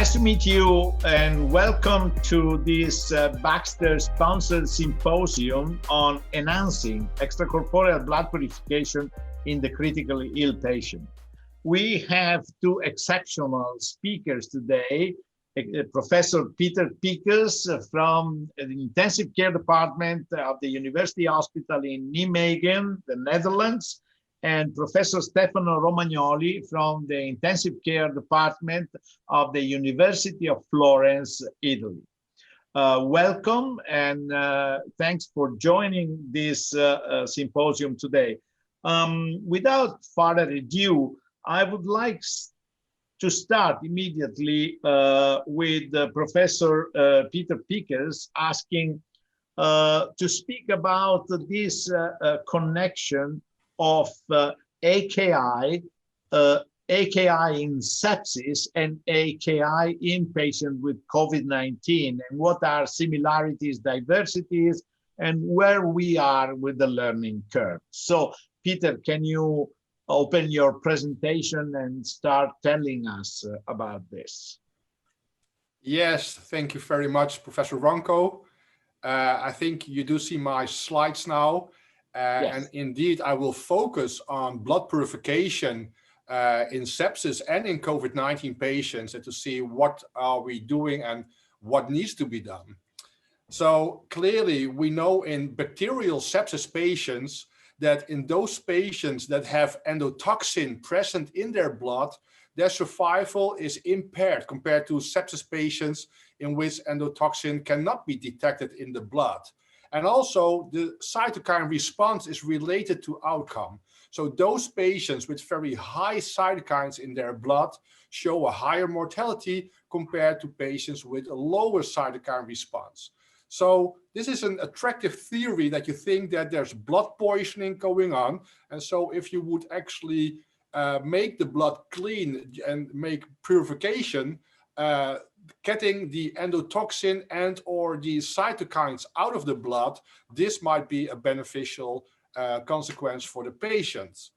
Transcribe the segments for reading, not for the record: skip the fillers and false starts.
Nice to meet you and welcome to this BAXTER sponsored symposium on enhancing extracorporeal blood purification in the critically ill patient. We have two exceptional speakers today, Professor Peter Pickers from the Intensive Care Department of the University Hospital in Nijmegen, the Netherlands, and Professor Stefano Romagnoli from the Intensive Care Department of the University of Florence, Italy. Welcome and thanks for joining this symposium today. Without further ado, I would like to start immediately with Professor Peter Pickers asking to speak about this connection of AKI in sepsis and AKI in patients with COVID-19, and what are similarities, diversities, and where we are with the learning curve. So, Peter, can you open your presentation and start telling us about this? Yes, thank you very much, Professor Ronco. I think you do see my slides now. Yes. And indeed, I will focus on blood purification in sepsis and in COVID-19 patients, and to see what are we doing and what needs to be done. So clearly, we know in bacterial sepsis patients that in those patients that have endotoxin present in their blood, their survival is impaired compared to sepsis patients in which endotoxin cannot be detected in the blood. And also the cytokine response is related to outcome. So those patients with very high cytokines in their blood show a higher mortality compared to patients with a lower cytokine response. So this is an attractive theory that you think that there's blood poisoning going on. And so if you would actually make the blood clean and make purification, getting the endotoxin and or the cytokines out of the blood, this might be a beneficial consequence for the patients.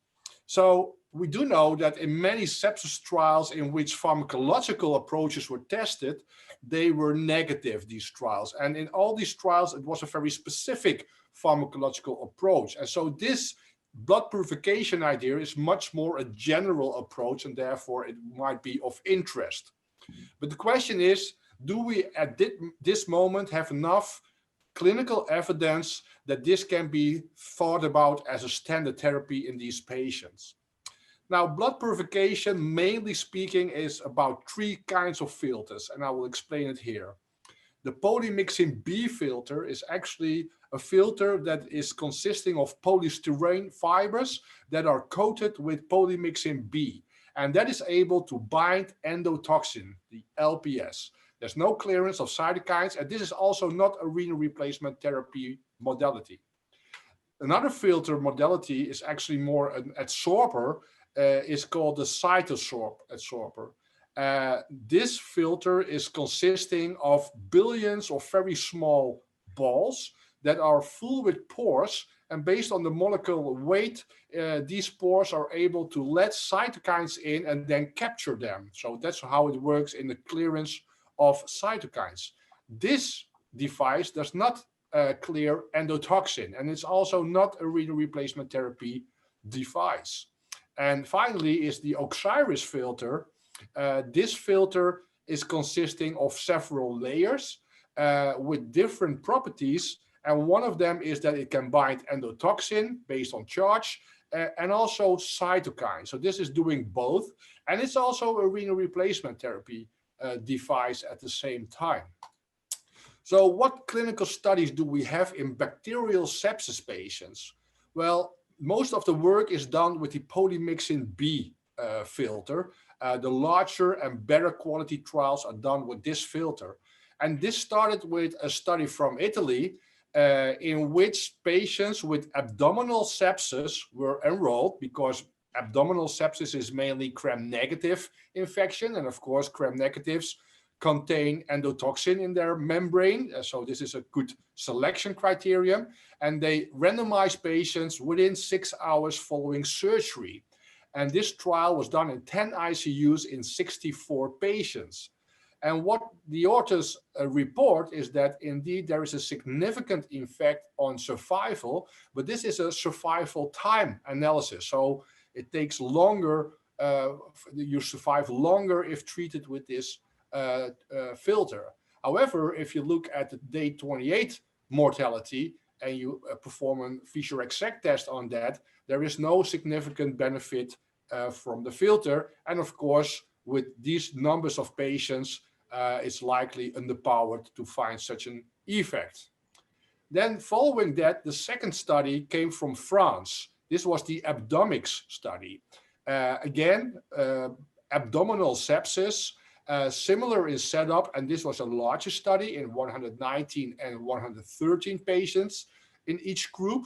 So we do know that in many sepsis trials in which pharmacological approaches were tested, they were negative, these trials. And in all these trials, it was a very specific pharmacological approach. And so this blood purification idea is much more a general approach, and therefore it might be of interest. But the question is, do we at this moment have enough clinical evidence that this can be thought about as a standard therapy in these patients? Now, blood purification, mainly speaking, is about three kinds of filters, and I will explain it here. The polymyxin B filter is actually a filter that is consisting of polystyrene fibers that are coated with polymyxin B. And that is able to bind endotoxin, the LPS. There's no clearance of cytokines, and this is also not a renal replacement therapy modality. Another filter modality is actually more an adsorber, is called the cytoadsorber. This filter is consisting of billions of very small balls that are full with pores, and based on the molecular weight, these pores are able to let cytokines in and then capture them. So that's how it works in the clearance of cytokines. This device does not clear endotoxin, and it's also not a renal replacement therapy device. And finally is the Oxiris filter. This filter is consisting of several layers with different properties. And one of them is that it can bind endotoxin based on charge and also cytokine. So this is doing both. And it's also a renal replacement therapy device at the same time. So what clinical studies do we have in bacterial sepsis patients? Well, most of the work is done with the polymyxin B filter. The larger and better quality trials are done with this filter. And this started with a study from Italy in which patients with abdominal sepsis were enrolled, because abdominal sepsis is mainly gram-negative infection. And of course, gram-negatives contain endotoxin in their membrane. So this is a good selection criterion. And they randomized patients within 6 hours following surgery. And this trial was done in 10 ICUs in 64 patients. And what the authors report is that indeed there is a significant effect on survival, but this is a survival time analysis. So it takes longer, you survive longer if treated with this filter. However, if you look at the day 28 mortality and you perform a Fisher-Exact test on that, there is no significant benefit from the filter. And of course, with these numbers of patients, it's likely underpowered to find such an effect. Then following that, the second study came from France. This was the Abdomix study. Again, abdominal sepsis, similar in setup, and this was a larger study in 119 and 113 patients in each group.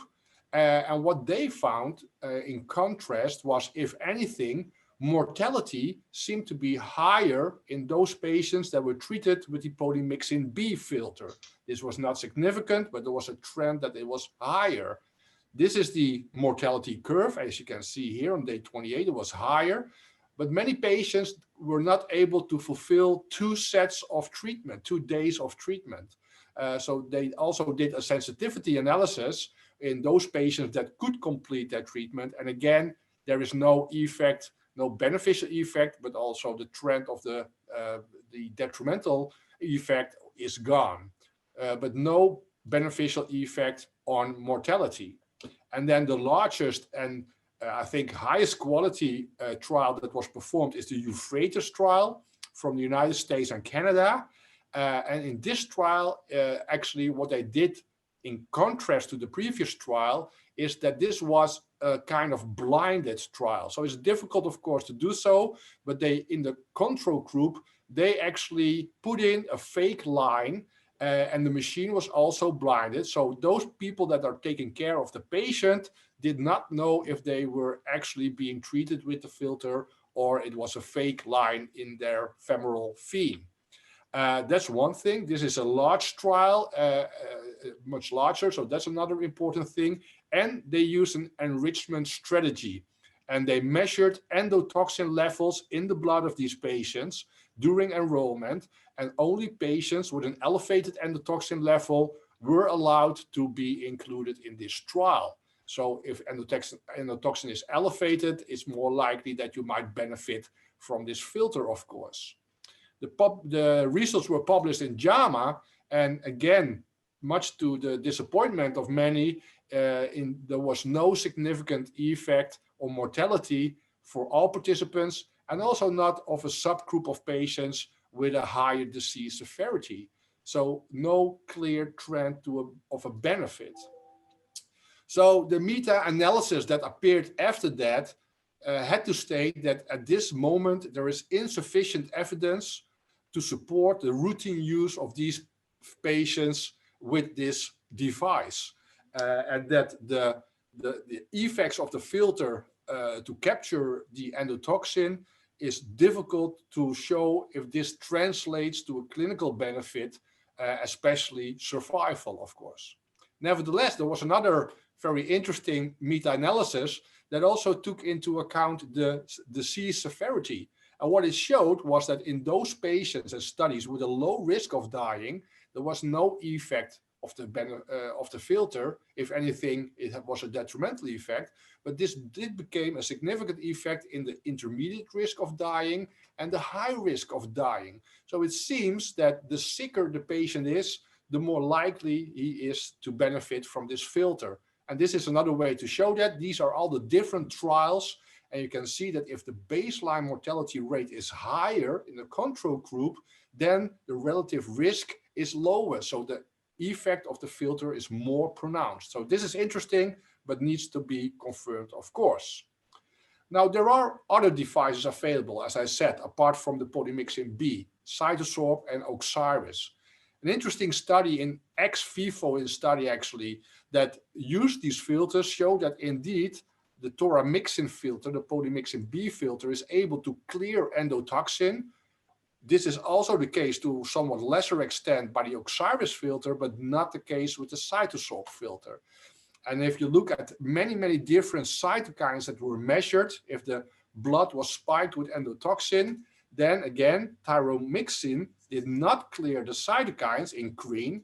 And what they found, in contrast, was, if anything, mortality seemed to be higher in those patients that were treated with the polymyxin B filter. This was not significant, but there was a trend that it was higher. This is the mortality curve. As you can see here on day 28, it was higher, but many patients were not able to fulfill 2 sets of treatment, 2 days of treatment. So they also did a sensitivity analysis in those patients that could complete their treatment. And again, there is no effect, no beneficial effect, but also the trend of the detrimental effect is gone, but no beneficial effect on mortality. And then the largest and I think highest quality trial that was performed is the Euphrates trial from the United States and Canada. And in this trial, actually what they did in contrast to the previous trial is that this was a kind of blinded trial. So it's difficult, of course, to do so, but they, in the control group, they actually put in a fake line and the machine was also blinded. So those people that are taking care of the patient did not know if they were actually being treated with the filter or it was a fake line in their femoral vein. That's one thing. This is a large trial, much larger, so that's another important thing. And they use an enrichment strategy. And they measured endotoxin levels in the blood of these patients during enrollment, and only patients with an elevated endotoxin level were allowed to be included in this trial. So if endotoxin is elevated, it's more likely that you might benefit from this filter, of course. The results were published in JAMA, and again, much to the disappointment of many, there was no significant effect on mortality for all participants, and also not of a subgroup of patients with a higher disease severity. So no clear trend of a benefit. So the meta-analysis that appeared after that had to state that at this moment there is insufficient evidence to support the routine use of these patients with this device, and that the effects of the filter to capture the endotoxin is difficult to show if this translates to a clinical benefit, especially survival, of course. Nevertheless, there was another very interesting meta-analysis that also took into account the disease severity. And what it showed was that in those patients and studies with a low risk of dying, there was no effect of the filter. If anything, it was a detrimental effect, but this did become a significant effect in the intermediate risk of dying and the high risk of dying. So it seems that the sicker the patient is, the more likely he is to benefit from this filter. And this is another way to show that. These are all the different trials. And you can see that if the baseline mortality rate is higher in the control group, then the relative risk is lower. So the effect of the filter is more pronounced. So this is interesting, but needs to be confirmed, of course. Now, there are other devices available, as I said, apart from the polymyxin B, CytoSorb and Osiris. An interesting study in ex vivo study actually that used these filters showed that indeed the thoramyxin filter, the polymyxin B filter, is able to clear endotoxin. This is also the case to somewhat lesser extent by the Osiris filter, but not the case with the CytoSorb filter. And if you look at many different cytokines that were measured, if the blood was spiked with endotoxin, then again, tyromyxin did not clear the cytokines in green,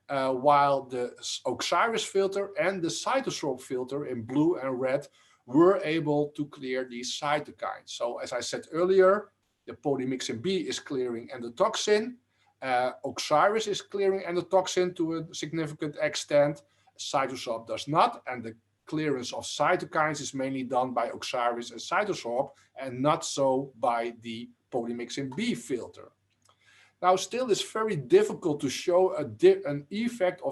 while the Oxiris filter and the cytosorb filter in blue and red were able to clear these cytokines. So as I said earlier, the polymyxin B is clearing endotoxin, Oxiris is clearing endotoxin to a significant extent, cytosorb does not, and the clearance of cytokines is mainly done by Oxiris and cytosorb and not so by the polymyxin B filter. Now, still, it's very difficult to show an effect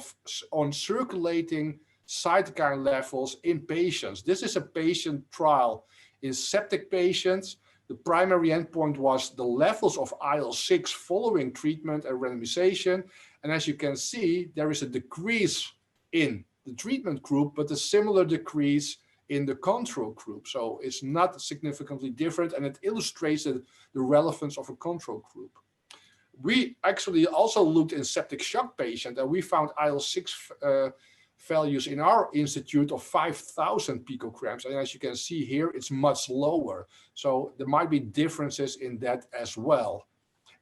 on circulating cytokine levels in patients. This is a patient trial in septic patients. The primary endpoint was the levels of IL-6 following treatment and randomization. And as you can see, there is a decrease in the treatment group, but a similar decrease in the control group. So it's not significantly different, and it illustrates the relevance of a control group. We actually also looked in septic shock patients, and we found IL-6 values in our institute of 5,000 picograms. And as you can see here, it's much lower. So there might be differences in that as well.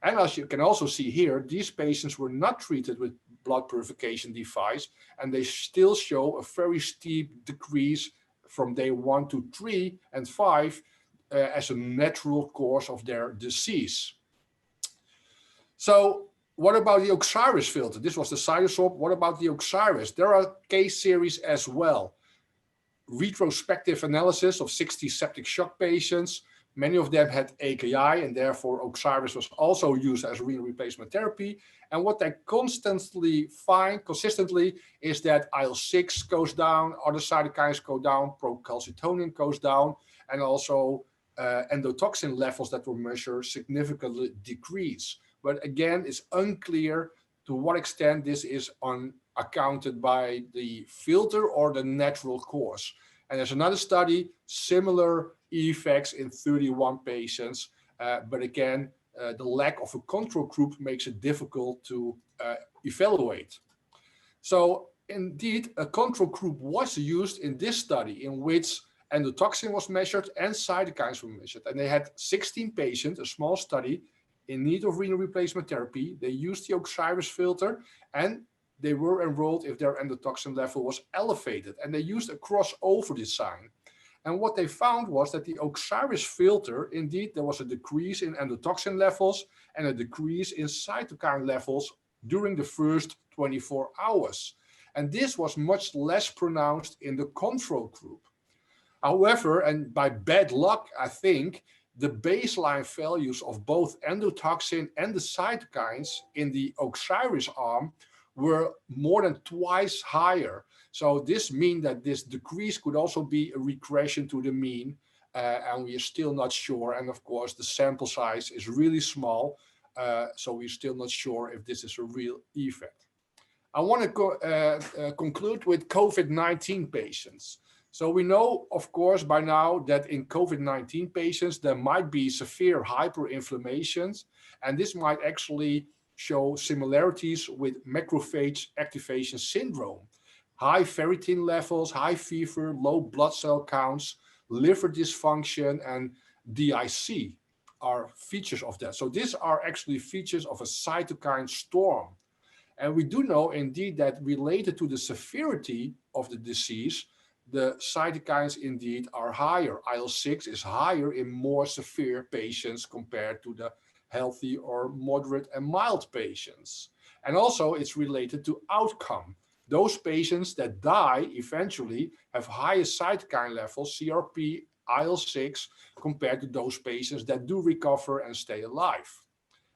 And as you can also see here, these patients were not treated with blood purification device, and they still show a very steep decrease from day 1 to 3 and 5 as a natural course of their disease. So what about the Oxiris filter? This was the cytosorb. What about the Oxiris? There are case series as well. Retrospective analysis of 60 septic shock patients. Many of them had AKI, and therefore Oxiris was also used as renal replacement therapy. And what they constantly find consistently is that IL-6 goes down, other cytokines go down, procalcitonin goes down, and also endotoxin levels that were measured significantly decrease. But again, it's unclear to what extent this is accounted by the filter or the natural course. And there's another study, similar effects in 31 patients. But again, the lack of a control group makes it difficult to evaluate. So indeed, a control group was used in this study in which endotoxin was measured and cytokines were measured. And they had 16 patients, a small study, in need of renal replacement therapy. They used the Oxiris filter, and they were enrolled if their endotoxin level was elevated, and they used a crossover design. And what they found was that the Oxiris filter, indeed, there was a decrease in endotoxin levels and a decrease in cytokine levels during the first 24 hours. And this was much less pronounced in the control group. However, and by bad luck, I think, the baseline values of both endotoxin and the cytokines in the Oxiris arm were more than twice higher. So this means that this decrease could also be a regression to the mean, and we are still not sure. And of course, the sample size is really small, so we're still not sure if this is a real effect. I want to conclude with COVID-19 patients. So we know, of course, by now that in COVID-19 patients, there might be severe hyperinflammations, and this might actually show similarities with macrophage activation syndrome. High ferritin levels, high fever, low blood cell counts, liver dysfunction, and DIC are features of that. So these are actually features of a cytokine storm. And we do know indeed that related to the severity of the disease, the cytokines indeed are higher. IL-6 is higher in more severe patients compared to the healthy or moderate and mild patients. And also it's related to outcome. Those patients that die eventually have higher cytokine levels, CRP, IL-6, compared to those patients that do recover and stay alive.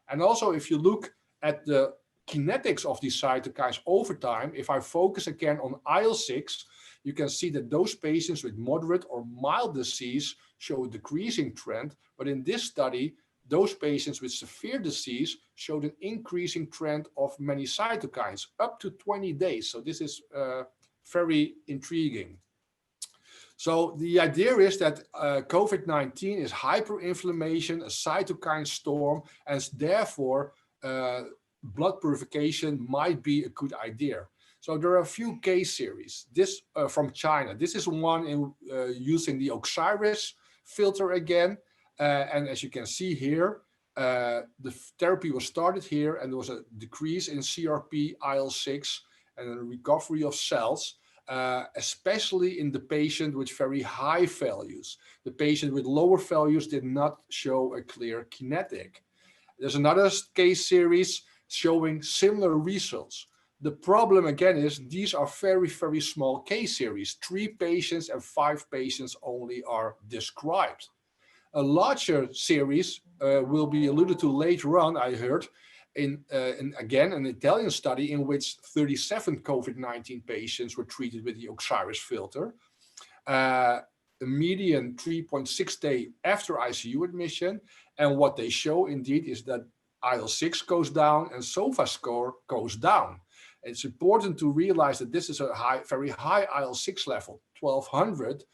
And also if you look at the kinetics of these cytokines over time, if I focus again on IL-6, you can see that those patients with moderate or mild disease show a decreasing trend. But in this study, those patients with severe disease showed an increasing trend of many cytokines up to 20 days. So this is very intriguing. So the idea is that COVID-19 is hyperinflammation, a cytokine storm, and therefore blood purification might be a good idea. So there are a few case series. This from China. This is one in using the Oxiris filter again. And as you can see here, the therapy was started here, and there was a decrease in CRP, IL-6, and a recovery of cells, especially in the patient with very high values. The patient with lower values did not show a clear kinetic. There's another case series showing similar results. The problem again is these are very, very small case series. 3 patients and 5 patients only are described. A larger series will be alluded to later on, I heard, in again an Italian study in which 37 COVID-19 patients were treated with the Oxiris filter. A median 3.6 day after ICU admission. And what they show indeed is that IL-6 goes down and SOFA score goes down. It's important to realize that this is a very high IL-6 level, 1200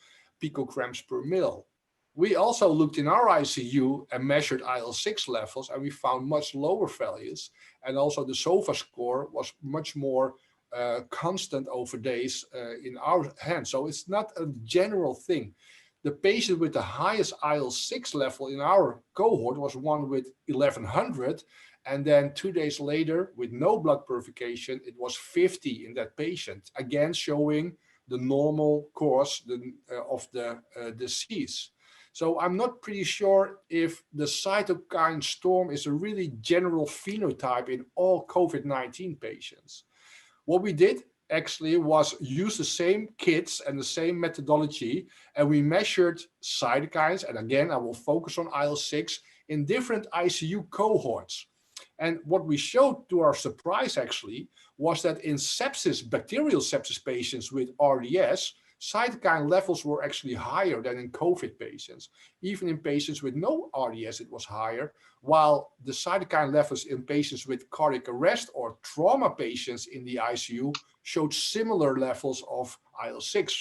picograms per mil. We also looked in our ICU and measured IL-6 levels, and we found much lower values. And also the SOFA score was much more constant over days in our hands. So it's not a general thing. The patient with the highest IL-6 level in our cohort was one with 1100. And then 2 days later, with no blood purification, it was 50 in that patient, again showing the normal course of the disease. So I'm not pretty sure if the cytokine storm is a really general phenotype in all COVID-19 patients. What we did actually was use the same kits and the same methodology, and we measured cytokines, and again, I will focus on IL-6, in different ICU cohorts. And what we showed, to our surprise actually, was that in sepsis, bacterial sepsis patients with RDS, cytokine levels were actually higher than in COVID patients. Even in patients with no RDS, it was higher, while the cytokine levels in patients with cardiac arrest or trauma patients in the ICU showed similar levels of IL-6.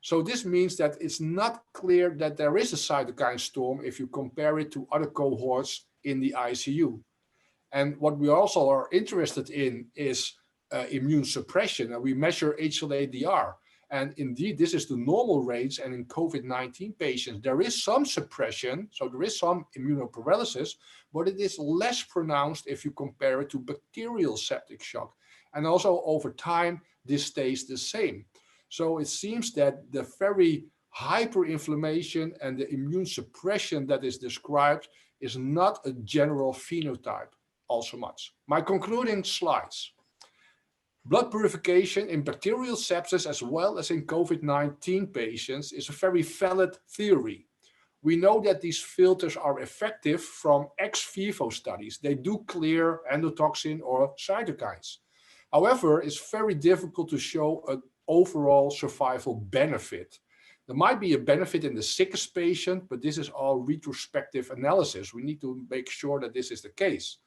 So this means that it's not clear that there is a cytokine storm if you compare it to other cohorts in the ICU. And what we also are interested in is immune suppression, and we measure HLA-DR. And indeed, this is the normal range. And in COVID-19 patients, there is some suppression. So there is some immunoparalysis, but it is less pronounced if you compare it to bacterial septic shock. And also over time, this stays the same. So it seems that the very hyperinflammation and the immune suppression that is described is not a general phenotype also much. My concluding slides. Blood purification in bacterial sepsis as well as in COVID-19 patients is a very valid theory. We know that these filters are effective from ex vivo studies. They do clear endotoxin or cytokines. However, it's very difficult to show an overall survival benefit. There might be a benefit in the sickest patient, but this is all retrospective analysis. We need to make sure that this is the case.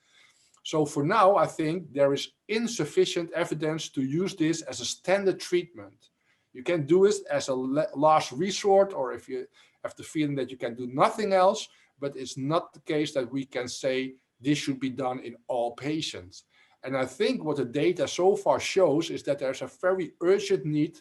So for now, I think there is insufficient evidence to use this as a standard treatment. You can do it as a last resort, or if you have the feeling that you can do nothing else, but it's not the case that we can say this should be done in all patients. And I think what the data so far shows is that there's a very urgent need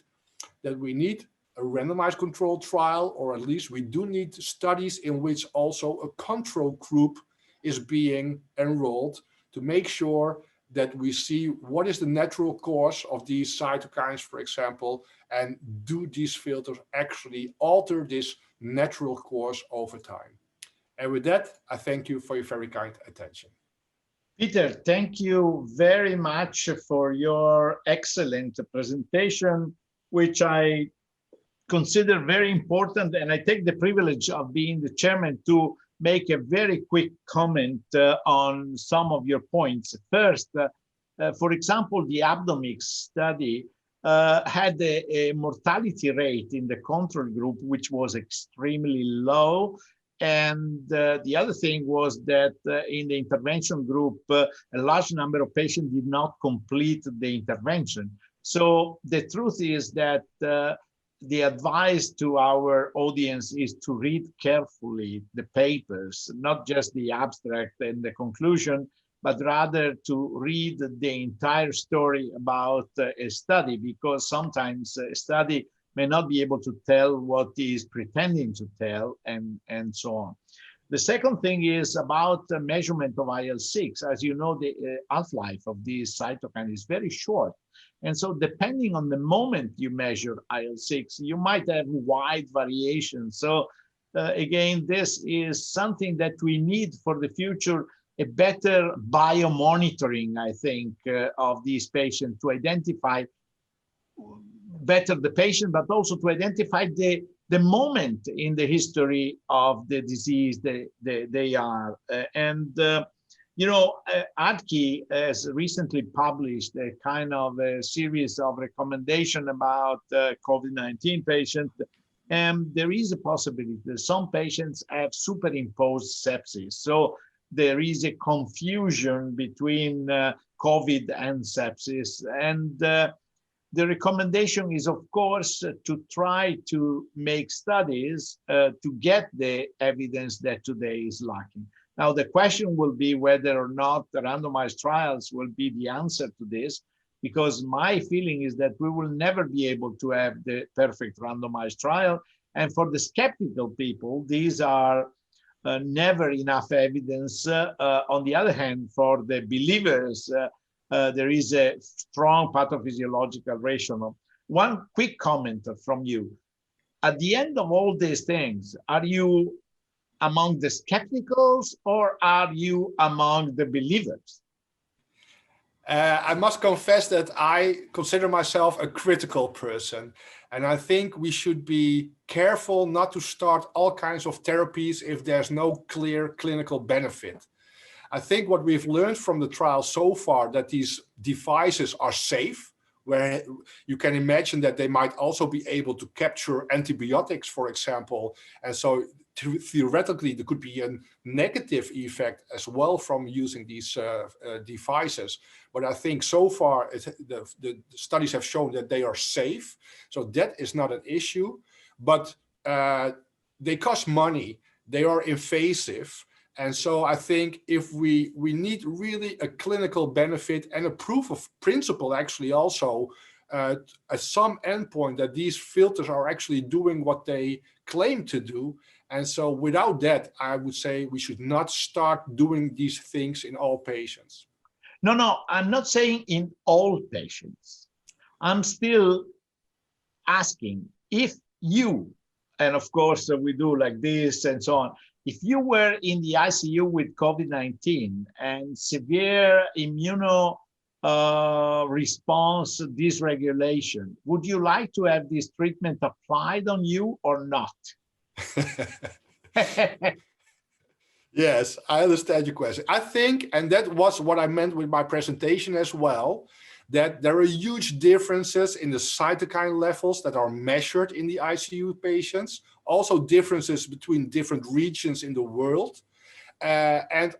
that we need a randomized controlled trial, or at least we do need studies in which also a control group is being enrolled to make sure that we see what is the natural course of these cytokines, for example, and do these filters actually alter this natural course over time. And with that, I thank you for your very kind attention. Peter, thank you very much for your excellent presentation, which I consider very important, and I take the privilege of being the chairman to make a very quick comment on some of your points. First, for example, the Abdomix study had a mortality rate in the control group, which was extremely low. And the other thing was that in the intervention group, a large number of patients did not complete the intervention. So the truth is that the advice to our audience is to read carefully the papers, not just the abstract and the conclusion, but rather to read the entire story about a study, because sometimes a study may not be able to tell what is pretending to tell, and so on. The second thing is about the measurement of IL-6. As you know, the half-life of this cytokine is very short. And so depending on the moment you measure IL-6, you might have wide variations. So again, this is something that we need for the future, a better biomonitoring, I think, of these patients to identify better the patient, but also to identify the moment in the history of the disease they are. You know, ADKI has recently published a kind of a series of recommendations about COVID-19 patients. And there is a possibility that some patients have superimposed sepsis. So there is a confusion between COVID and sepsis. And the recommendation is, of course, to try to make studies to get the evidence that today is lacking. Now, the question will be whether or not the randomized trials will be the answer to this, because my feeling is that we will never be able to have the perfect randomized trial. And for the skeptical people, these are never enough evidence. On the other hand, for the believers, there is a strong pathophysiological rationale. One quick comment from you. At the end of all these things, are you among the skepticals or are you among the believers? I must confess that I consider myself a critical person. And I think we should be careful not to start all kinds of therapies if there's no clear clinical benefit. I think what we've learned from the trial so far, that these devices are safe, where you can imagine that they might also be able to capture antibiotics, for example. And so theoretically, there could be a negative effect as well from using these devices. But I think so far, the studies have shown that they are safe. So that is not an issue, but they cost money. They are invasive. And so I think if we need really a clinical benefit and a proof of principle, actually also at some endpoint that these filters are actually doing what they claim to do. And so without that, I would say we should not start doing these things in all patients. No, I'm not saying in all patients. I'm still asking if you, and of course we do like this and so on, if you were in the ICU with COVID-19 and severe immuno response dysregulation, would you like to have this treatment applied on you or not? Yes, I understand your question. I think, and that was what I meant with my presentation as well, that there are huge differences in the cytokine levels that are measured in the ICU patients, also differences between different regions in the world. And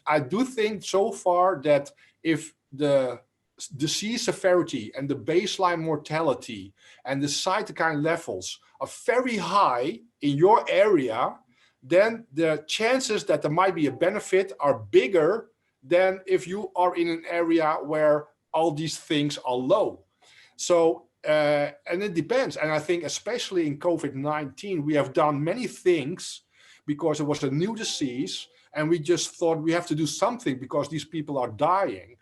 I do think so far that if the disease severity and the baseline mortality and the cytokine levels are very high in your area, then the chances that there might be a benefit are bigger than if you are in an area where all these things are low. So, and it depends. And I think especially in COVID-19, we have done many things because it was a new disease and we just thought we have to do something because these people are dying.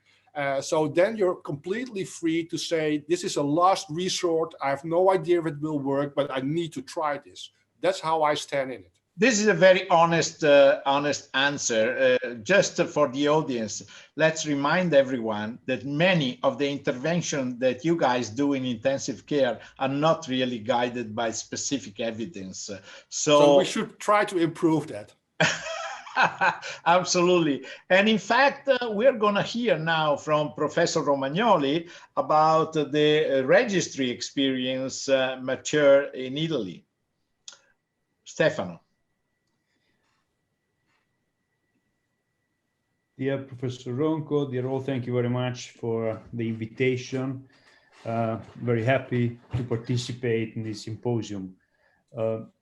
So then you're completely free to say, this is a last resort. I have no idea if it will work, but I need to try this. That's how I stand in it. This is a very honest answer. Just for the audience, let's remind everyone that many of the interventions that you guys do in intensive care are not really guided by specific evidence. So we should try to improve that. Absolutely. And in fact, we're going to hear now from Professor Romagnoli about the registry experience mature in Italy. Stefano. Dear Professor Ronco, dear all, thank you very much for the invitation. Very happy to participate in this symposium.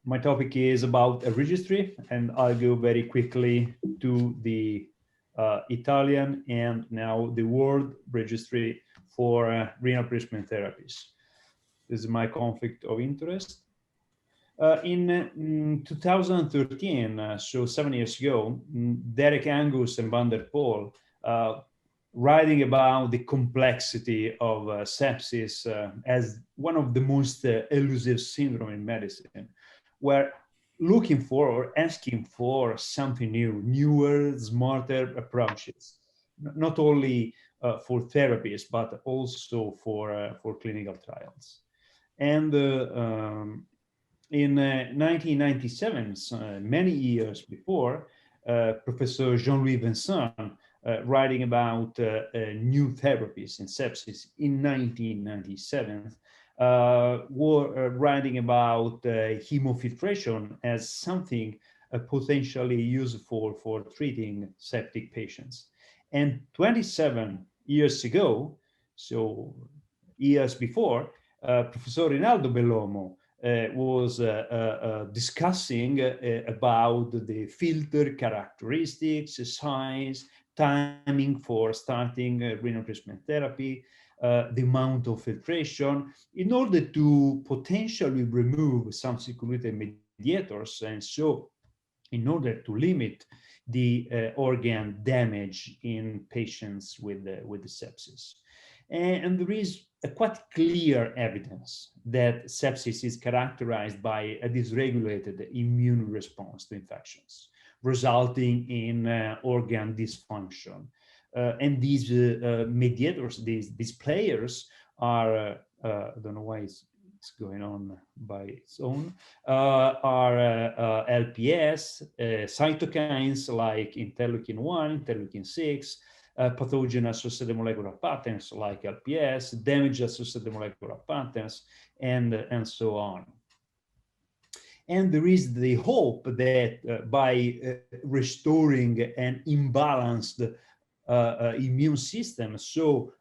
My topic is about a registry, and I'll go very quickly to the Italian and now the world registry for renal treatment therapies. This is my conflict of interest. In 2013, so 7 years ago, Derek Angus and Van der Poel, writing about the complexity of sepsis as one of the most elusive syndrome in medicine, were looking for or asking for something new, newer, smarter approaches, not only for therapies, but also for clinical trials. And in 1997, many years before, Professor Jean-Louis Vincent, writing about new therapies in sepsis in 1997, were writing about hemofiltration as something potentially useful for treating septic patients. And 27 years ago, so years before, Professor Rinaldo Bellomo was discussing about the filter characteristics, size, timing for starting renal replacement therapy, the amount of filtration, in order to potentially remove some circulating mediators, and so in order to limit the organ damage in patients with the sepsis. And there is a quite clear evidence that sepsis is characterized by a dysregulated immune response to infections, resulting in organ dysfunction. And these mediators, these players are, I don't know why it's going on by its own, are LPS, cytokines like interleukin-1, interleukin-6, pathogen-associated molecular patterns like LPS, damage-associated molecular patterns, and so on. And there is the hope that by restoring an imbalanced immune system, so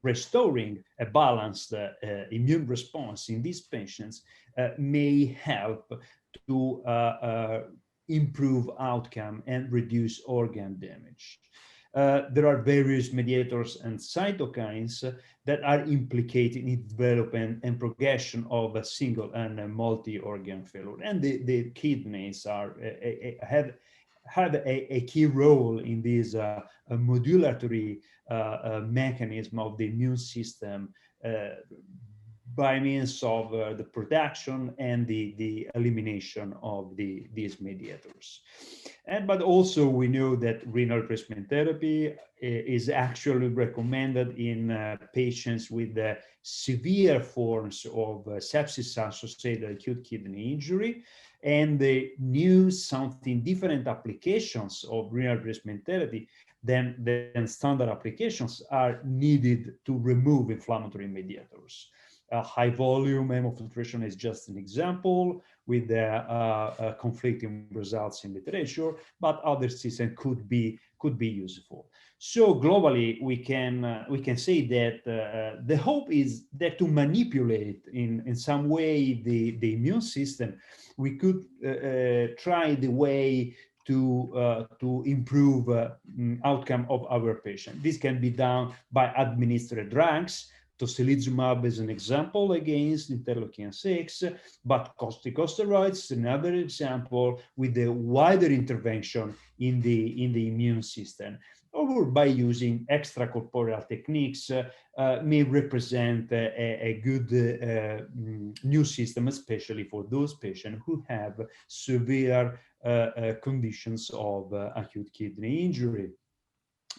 restoring a balanced immune response in these patients may help to improve outcome and reduce organ damage. There are various mediators and cytokines that are implicated in development and progression of a single and multi-organ failure. And the kidneys are have a key role in this modulatory mechanism of the immune system by means of the production and the elimination of these mediators. But also we know that renal replacement therapy is actually recommended in patients with severe forms of sepsis-associated acute kidney injury, and the new something different applications of renal replacement therapy than standard applications are needed to remove inflammatory mediators. High volume hemofiltration is just an example with conflicting results in literature, but other systems could be useful. So globally, we can say that the hope is that to manipulate in some way the immune system, we could try the way to improve outcome of our patient. This can be done by administered drugs. Tocilizumab is an example against interleukin-6, but corticosteroids is another example with the wider intervention in the immune system, or by using extracorporeal techniques may represent a good new system, especially for those patients who have severe conditions of acute kidney injury.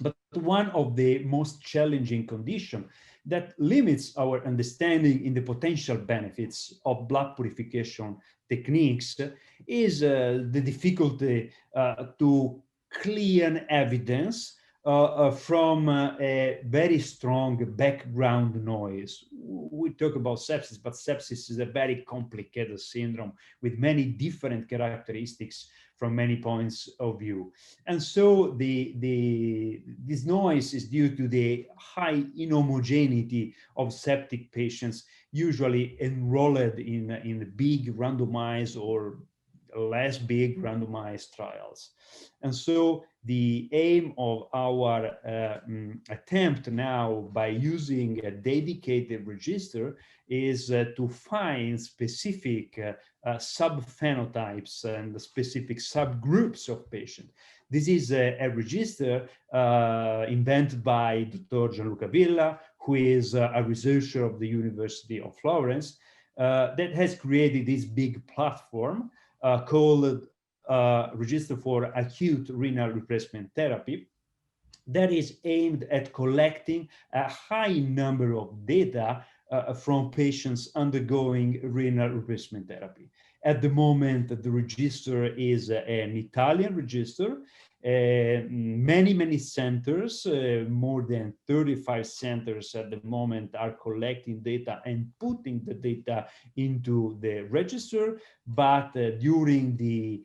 But one of the most challenging conditions that limits our understanding in the potential benefits of blood purification techniques is the difficulty to clear evidence from a very strong background noise. We talk about sepsis, but sepsis is a very complicated syndrome with many different characteristics from many points of view. And so this noise is due to the high inhomogeneity of septic patients, usually enrolled in big randomized or less big randomized trials. And so the aim of our attempt now by using a dedicated register is to find specific subphenotypes and specific subgroups of patients. This is a register invented by Dr. Gianluca Villa, who is a researcher of the University of Florence, that has created this big platform called Register for Acute Renal Replacement Therapy, that is aimed at collecting a high number of data from patients undergoing renal replacement therapy. At the moment, the register is an Italian register. Many centers, more than 35 centers at the moment, are collecting data and putting the data into the register. But during the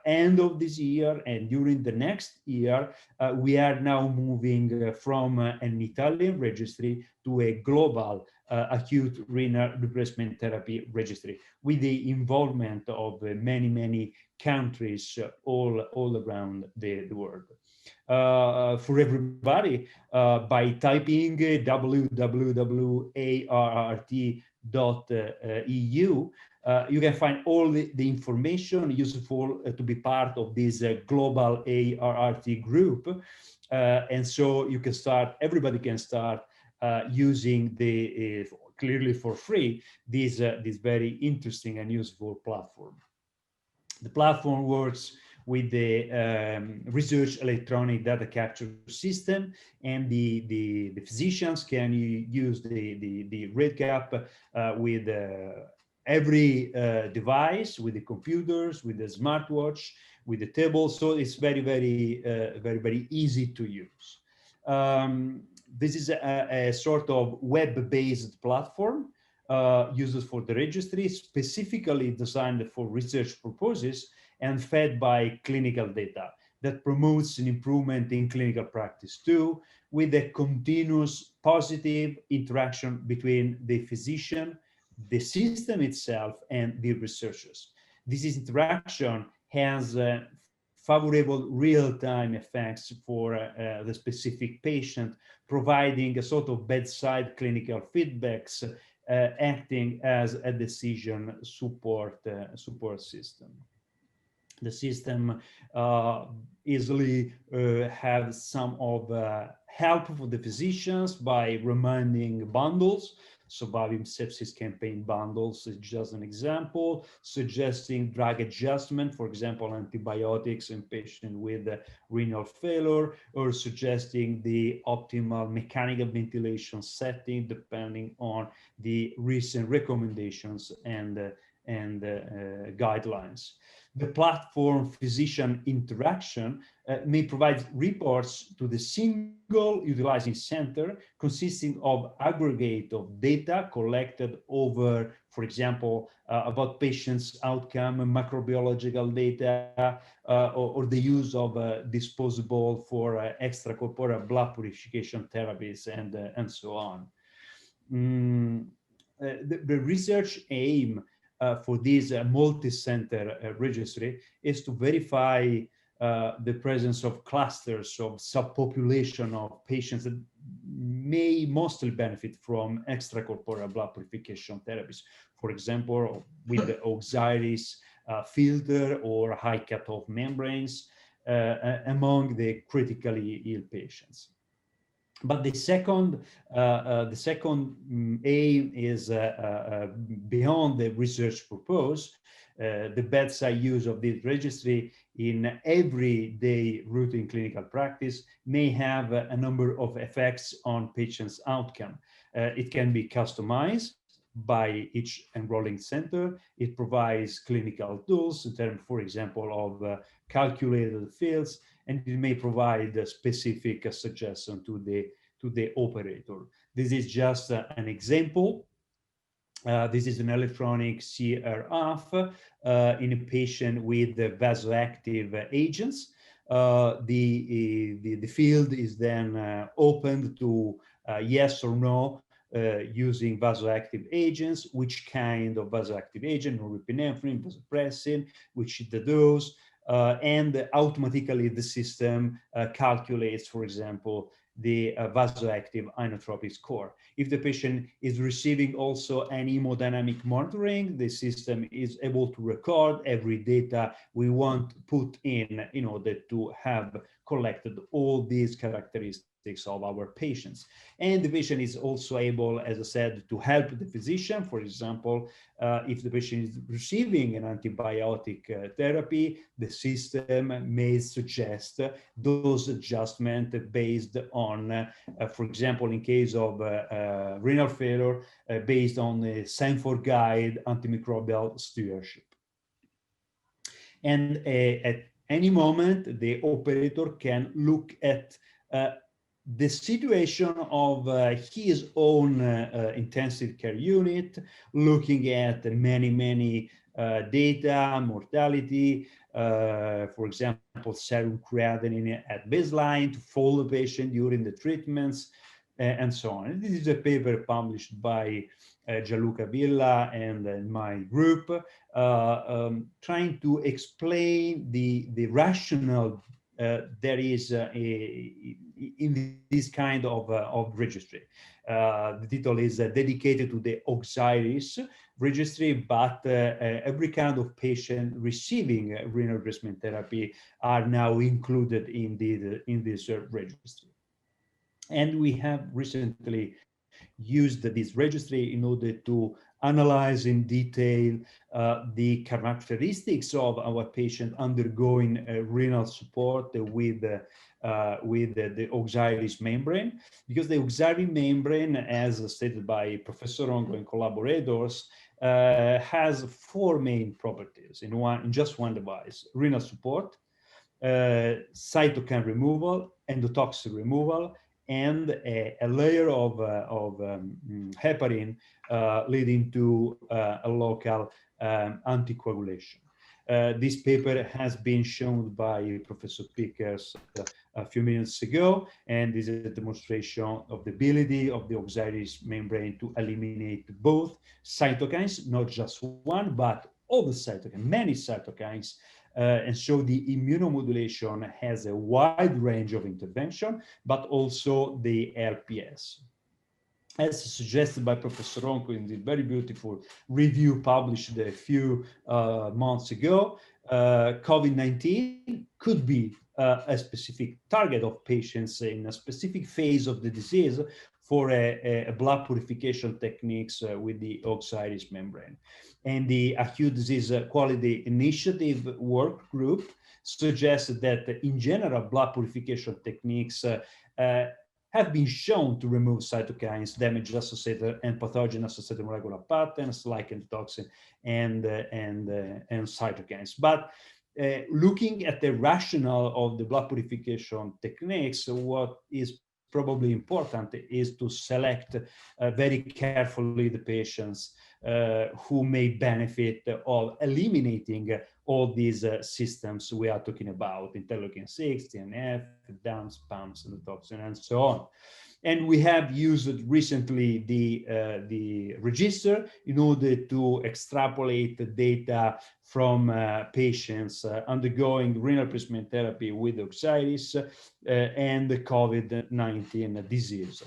end of this year and during the next year, we are now moving from an Italian registry to a global acute renal replacement therapy registry, with the involvement of many countries all around the world. For everybody, by typing www.arrt.eu, you can find all the information useful to be part of this global ARRT group. And so you can start, everybody can start using the, clearly for free, this very interesting and useful platform. The platform works with the research electronic data capture system, and the physicians can use the RedCap with every device, with the computers, with the smartwatch, with the table. So it's very easy to use. This is a sort of web-based platform used for the registry, specifically designed for research purposes and fed by clinical data that promotes an improvement in clinical practice too, with a continuous positive interaction between the physician, the system itself, and the researchers. This interaction has favorable real-time effects for the specific patient, providing a sort of bedside clinical feedbacks, acting as a decision support system. The system easily has some of help for the physicians by reminding bundles. So Valium sepsis campaign bundles is just an example, suggesting drug adjustment, for example, antibiotics in patients with renal failure, or suggesting the optimal mechanical ventilation setting depending on the recent recommendations and guidelines. The platform physician interaction may provide reports to the single utilizing center, consisting of aggregate of data collected over, for example, about patients' outcome, microbiological data, or the use of disposable for extracorporeal blood purification therapies, and so on. The research aim for this multi-center registry is to verify the presence of clusters of subpopulation of patients that may mostly benefit from extracorporeal blood purification therapies, for example, with the auxiliaries filter or high cutoff membranes among the critically ill patients. But the second aim is beyond the research purpose. The bedside use of this registry in everyday routine clinical practice may have a number of effects on patients' outcome. It can be customized by each enrolling center. It provides clinical tools in terms, for example, of calculated fields, and it may provide a specific suggestion to the operator. This is just an example. This is an electronic CRF in a patient with vasoactive agents. The field is then opened to yes or no using vasoactive agents, which kind of vasoactive agent, norepinephrine, vasopressin, which is the dose, and automatically the system calculates, for example, the vasoactive inotropic score. If the patient is receiving also an hemodynamic monitoring, the system is able to record every data we want to put in order to have collected all these characteristics of our patients. And the patient is also able, as I said, to help the physician. For example, if the patient is receiving an antibiotic therapy, the system may suggest those adjustments based on, for example, in case of renal failure, based on the Sanford guide antimicrobial stewardship. And at any moment, the operator can look at the situation of his own intensive care unit, looking at many data, mortality, for example, serum creatinine at baseline, to follow the patient during the treatments, and so on. And this is a paper published by Gianluca Villa and my group, trying to explain the rationale there is in this kind of registry. The title is dedicated to the Osiris registry, but every kind of patient receiving renal replacement therapy are now included in this registry. And we have recently used this registry in order to analyze in detail the characteristics of our patient undergoing renal support with the Osiris membrane, because the Osiris membrane, as stated by Professor Ronco and collaborators, has four main properties in just one device: renal support, cytokine removal, endotoxin removal, and a layer of heparin leading to a local anticoagulation. This paper has been shown by Professor Pickers a few minutes ago, and this is a demonstration of the ability of the Osiris membrane to eliminate both cytokines, not just one, but all the cytokines, many cytokines. And so the immunomodulation has a wide range of intervention, but also the LPS. As suggested by Professor Ronco in the very beautiful review published a few months ago, COVID-19 could be a specific target of patients in a specific phase of the disease for a blood purification techniques with the Osiris membrane. And the Acute Disease Quality Initiative work group suggests that in general, blood purification techniques have been shown to remove cytokines, damage-associated and pathogen-associated molecular patterns like endotoxin and cytokines. But looking at the rationale of the blood purification techniques, what is probably important is to select very carefully the patients who may benefit of eliminating all these systems we are talking about: interleukin-6, TNF, DAMPs, PAMPs, endotoxin, and so on. And we have used recently the register in order to extrapolate the data from patients undergoing renal replacement therapy with Osiris and the COVID-19 disease.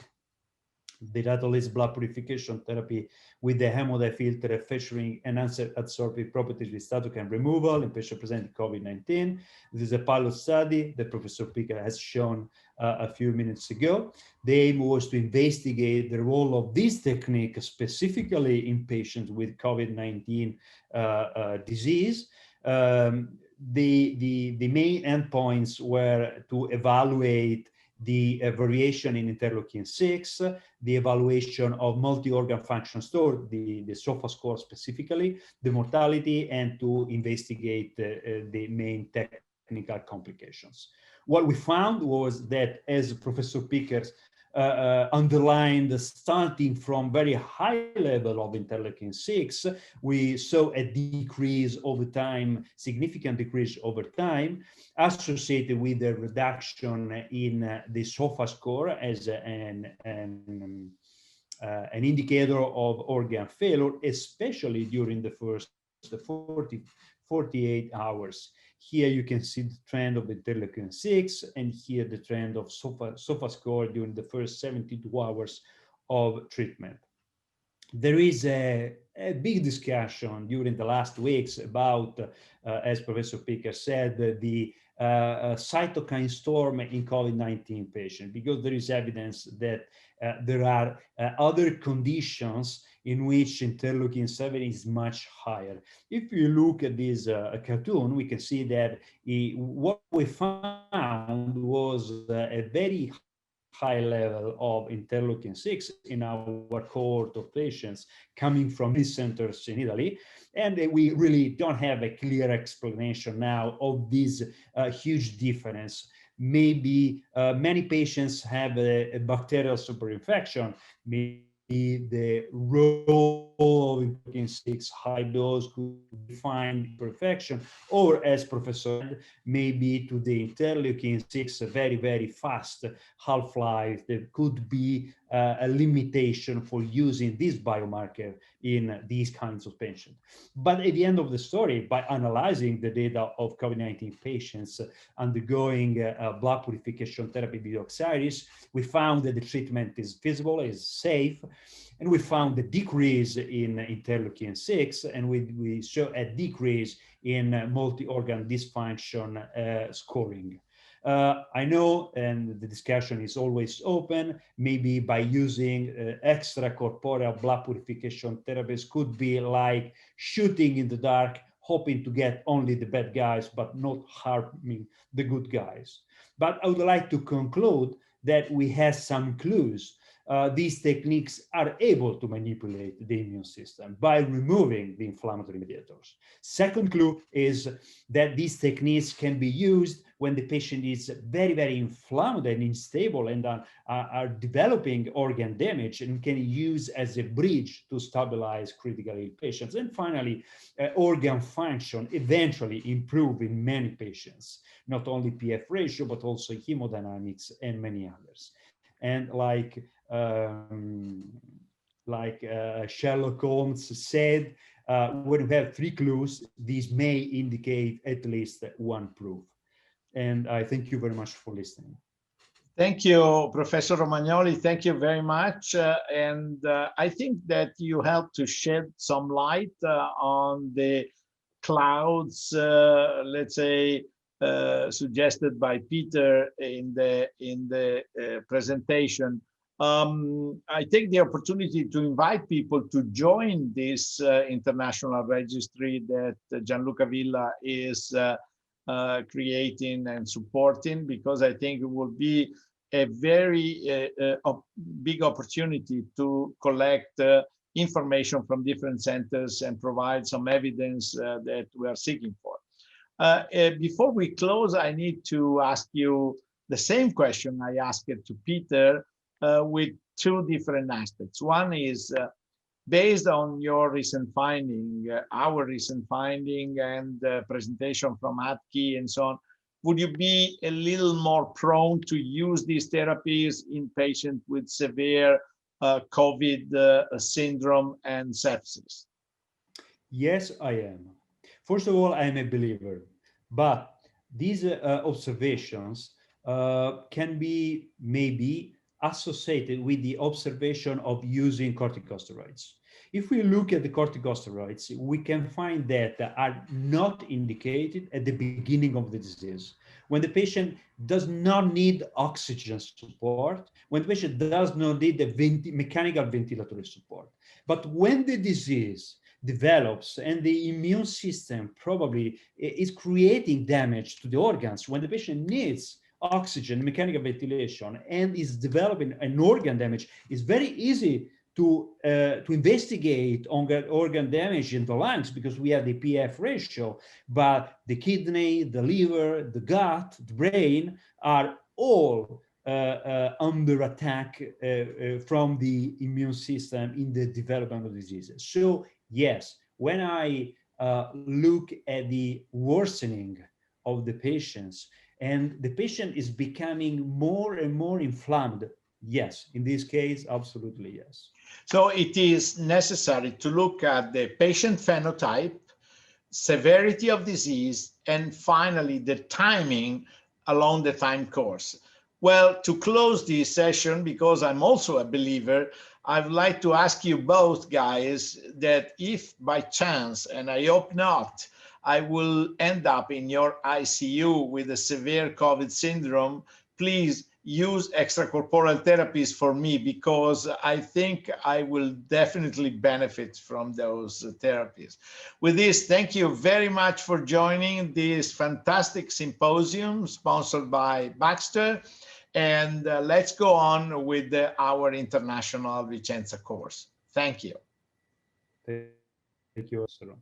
The title is Blood Purification Therapy with the hemodye filter featuring enhanced adsorptive properties with cytokine removal in patients presenting COVID-19. This is a pilot study that Professor Picker has shown a few minutes ago. The aim was to investigate the role of this technique specifically in patients with COVID-19 disease. The main endpoints were to evaluate the variation in interleukin-6, the evaluation of multi-organ function score, the SOFA score specifically, the mortality, and to investigate the main technical complications. What we found was that, as Professor Pickers underlined, starting from very high level of interleukin-6, we saw a decrease over time, significant decrease over time, associated with a reduction in the SOFA score as an indicator of organ failure, especially during the first 48 hours. Here you can see the trend of interleukin-6, and here the trend of SOFA score during the first 72 hours of treatment. There is a big discussion during the last weeks about, as Professor Picker said, the cytokine storm in COVID-19 patients, because there is evidence that there are other conditions in which interleukin-7 is much higher. If you look at this cartoon, we can see that what we found was a very high level of interleukin-6 in our cohort of patients coming from these centers in Italy. And we really don't have a clear explanation now of this huge difference. Maybe many patients have a bacterial superinfection. Maybe the role of interleukin-6 high dose could define perfection, or as Professor said, maybe to the interleukin-6 very, very fast half-life, there could be a limitation for using this biomarker in these kinds of patients. But at the end of the story, by analyzing the data of COVID-19 patients undergoing blood purification therapy with oxides, we found that the treatment is feasible, is safe, and we found a decrease in interleukin-6, and we show a decrease in multi-organ dysfunction scoring. I know, and the discussion is always open, maybe by using extracorporeal blood purification therapies could be like shooting in the dark, hoping to get only the bad guys, but not harming the good guys. But I would like to conclude that we have some clues. These techniques are able to manipulate the immune system by removing the inflammatory mediators. Second clue is that these techniques can be used when the patient is very, very inflamed and unstable and are developing organ damage, and can use as a bridge to stabilize critically ill patients. And finally, organ function eventually improve in many patients, not only PF ratio, but also hemodynamics and many others. And like Sherlock Holmes said, when we have 3 clues, these may indicate at least one proof. And I thank you very much for listening. Thank you, Professor Romagnoli. Thank you very much. I think that you helped to shed some light on the clouds, let's say, suggested by Peter in the presentation. I take the opportunity to invite people to join this international registry that Gianluca Villa is creating and supporting, because I think it will be a very big opportunity to collect information from different centers and provide some evidence that we are seeking for. Before we close, I need to ask you the same question I asked to Peter with 2 different aspects. One is based on your recent finding, our recent finding, and presentation from ADKI and so on, would you be a little more prone to use these therapies in patients with severe COVID syndrome and sepsis? Yes, I am. First of all, I am a believer, but these observations can be maybe associated with the observation of using corticosteroids. If we look at the corticosteroids, we can find that are not indicated at the beginning of the disease, when the patient does not need oxygen support, when the patient does not need the mechanical ventilatory support. But when the disease develops and the immune system probably is creating damage to the organs, when the patient needs oxygen, mechanical ventilation, and is developing an organ damage, it's very easy to investigate organ damage in the lungs, because we have the PF ratio, but the kidney, the liver, the gut, the brain are all under attack from the immune system in the development of diseases. So yes, when I look at the worsening of the patients, and the patient is becoming more and more inflamed, yes, in this case, absolutely yes. So it is necessary to look at the patient phenotype, severity of disease, and finally the timing along the time course. Well, to close this session, because I'm also a believer, I'd like to ask you both guys that if by chance, and I hope not, I will end up in your ICU with a severe COVID syndrome, please use extracorporeal therapies for me, because I think I will definitely benefit from those therapies. With this, thank you very much for joining this fantastic symposium sponsored by Baxter. And let's go on with our international Vicenza course. Thank you. Thank you, Sir.